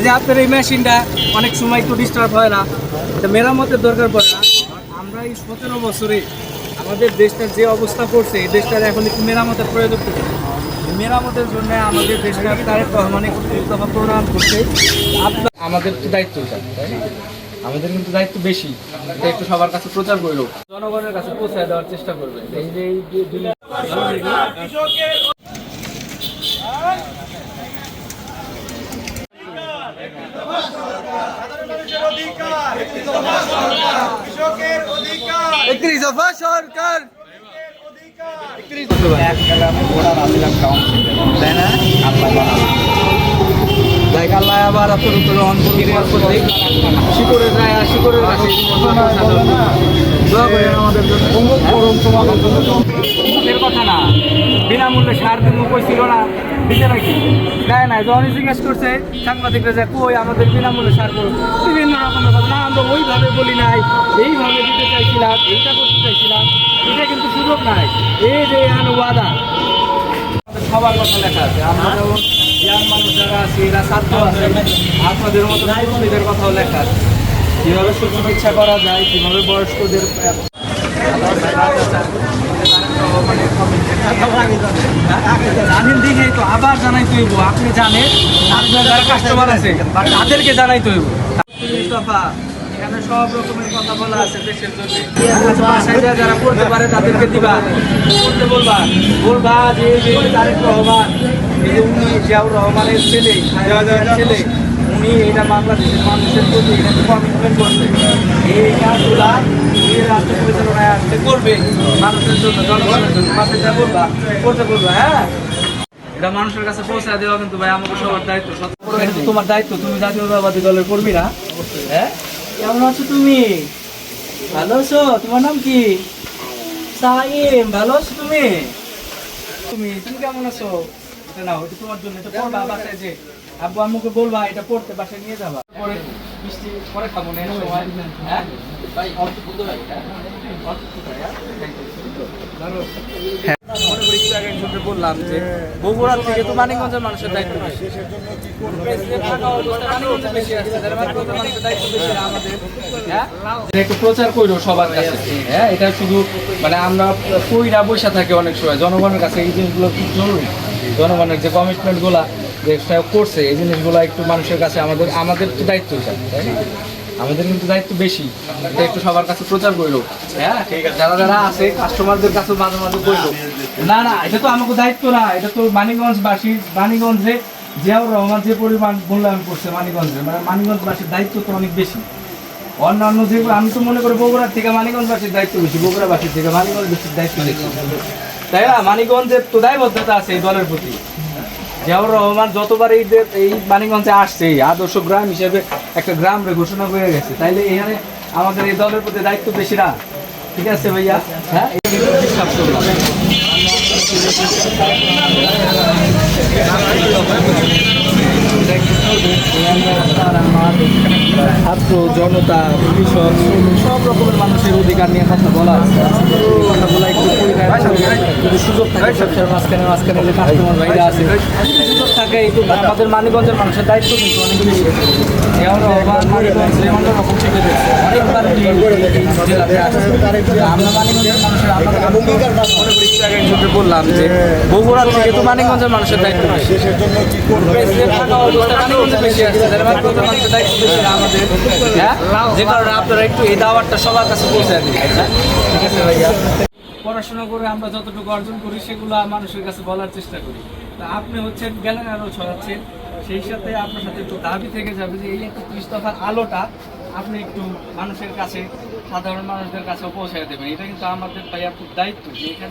এই যে আপনার এই মেশিনটা অনেক সময় একটু ডিস্টার্ব হয় না, এটা মেরামতের দরকার পড়ে না। আমরা এই 17 বছরে আমাদের দেশটার যে অবস্থা করছে, এই দেশটার এখন একটু মেরামতের প্রয়োজন পড়ছে। মেরামতের জন্য আমাদের দেশটা তারেক রহমান দফা প্রণয়ন করছে। আপনার আমাদের তো দায়িত্ব, তাই না? আমাদের কিন্তু দায়িত্ব বেশি, এটা একটু সবার কাছে প্রচার করলো, জনগণের কাছে পৌঁছায় দেওয়ার চেষ্টা করবে। এই যে সরকার আল্লাহ আবার আপনার উপরে অন্তর করতে শিকড়ে যায়, আর শিকড়ের কাছে আমাদের মুখের কথা না, বিনামূল্যে সার দিন কইছিল না, দিতে নাকি দেয় না। যখনই জিজ্ঞেস করছে সাংবাদিকরা যে কই আমাদের বিনামূল্যে সার করুন, বিভিন্ন রকমের কথা না, আমরা ওইভাবে বলি নাই, এইভাবে দিতে চাইছিলাম, এইটা করতে চাইছিলাম, এটা কিন্তু সুযোগ নাই। এই যে ওয়াদা সবার কথা লেখা আছে। আমরা যেমন ইয়াং মানুষ যারা আছে, এরা ছাত্র আছে, আপনাদের মতো মুরব্বীদের কথাও লেখা আছে, কীভাবে সুচিকিৎসা করা যায়, কীভাবে বয়স্কদের জানেন দেখেই তো আবার জানাই তৈব। আপনি জানেন আপনার যারা কাস্টমার আছে তাদেরকে জানাই তৈব। এখানে সব রকমের কথা বলা আছে দেশের জন্য। যারা করতে পারে তাদেরকে দিবা, করতে বলবা যে তারেক রহমান, এই যে উনি জিয়াউর রহমানের ছেলে, উনি এটা বাংলাদেশের মানুষের প্রতি কমিটমেন্ট করছে। এই কাজগুলা রাষ্ট্র পরিচালনায় আসতে করবে, মানুষের জন্য, জনগণের জন্য মাসে বলবা, করতে বলবা। হ্যাঁ, এটা মানুষের কাছে পৌঁছায় দেওয়া কিন্তু ভাই আমাকে সবার দায়িত্ব। তোমার দায়িত্ব, তুমি জাতীয়তাবাদী দলের কর্মী না? হ্যাঁ, কেমন আছো তুমি? ভালো আছো? তোমার নাম কি? সাইম। ভালো আছো তুমি? তুমি কেমন আছো? এটা নাও, এটা তোমার জন্য, এটা পড়বা বাসায়, যে আব্বু আম্মুকে বলবা এটা পড়তে বাসায় নিয়ে যাবা, পরে মিষ্টি পরে খাবো না সময়। হ্যাঁ ভাই, অল্প বলতে ভাই, বললাম যে বগুড়া থেকে তো মানিকগঞ্জের মানুষের দায়িত্ব বেশি, একটু প্রচার করো সবার কাছে। হ্যাঁ, এটা শুধু মানে আমরা কইরা বসে থাকি অনেক সময়, জনগণের কাছে এই জিনিসগুলো খুব জরুরি। জনগণের যে কমিটমেন্ট গুলা যে করছে, এই জিনিসগুলো একটু মানুষের কাছে আমাদের তো দায়িত্ব, তাই না? আমাদের কিন্তু দায়িত্ব বেশি, এটা একটু সবার কাছে প্রচার করলো। হ্যাঁ, ঠিক আছে, যারা যারা আছে কাস্টমারদের কাছে মাঝে মাঝে করলো। না না, এটা তো আমাকে দায়িত্ব না, এটা তো মানিকগঞ্জবাসী, মানিকগঞ্জে জিয়াউর রহমান যে পরিমাণ মূল্যায়ন করছে মানিকগঞ্জে, মানে মানিকগঞ্জবাসীর দায়িত্ব তো অনেক বেশি। অন্যান্য যেগুলো আমি তো মনে করি বগুড়ার থেকে মানিকগঞ্জবাসীর দায়িত্ব বেশি, বগুড়াবাসীর থেকে মানিকগঞ্জবাসীর দায়িত্ব বেশি, তাই না? মানিকগঞ্জের তো দায়বদ্ধতা আছে এই দলের প্রতি। জিয়াউর রহমান যতবার এই মানিকগঞ্জে আসছে, আদর্শ গ্রাম হিসেবে একটা গ্রাম ঘোষণা করে গেছে, তাইলে এখানে আমাদের এই দলের প্রতি দায়িত্ব বেশি না? ঠিক আছে ভাইয়া, হ্যাঁ, বিশ্বাস করলাম। ছাত্র জনতা, কৃষক, সব রকমের মানুষের অধিকার নিয়ে কথা বলা আছে। কথা বলা একটু যদি সুযোগ থাকে, ব্যবসার মাঝখানে যে কাস্টমার ভাইরা আছে, যদি সুযোগ থাকে, একটু আমাদের মানিকগঞ্জের মানুষের দায়িত্ব কিন্তু অনেক বেশি। মানিকগঞ্জে অন্যরকম শিখে দিচ্ছে, অনেকবার জেলাতে আছে। আমরা মানিকগঞ্জের মানুষের বললাম যে বগুড়া থেকে তো মানিকগঞ্জের মানুষের দায়িত্ব বেশি, আমাদের। হ্যাঁ, যে কারণে আপনারা একটু এই দাওয়াতটা সবার কাছে পৌঁছে দিন। ঠিক আছে ভাইয়া, পড়াশোনা করে আমরা যতটুকু অর্জন করি সেগুলো মানুষের কাছে বলার চেষ্টা করি। তা আপনি হচ্ছেন গেলেন আরও ছড়াচ্ছেন, সেই সাথে আপনার সাথে একটু দাবি থেকে যাবে যে এই 31 দফার আলোটা আপনি একটু মানুষের কাছে, সাধারণ মানুষদের কাছেও পৌঁছায় দেবেন। এটা কিন্তু আমাদের ভাইয়া খুব দায়িত্ব যে এখানে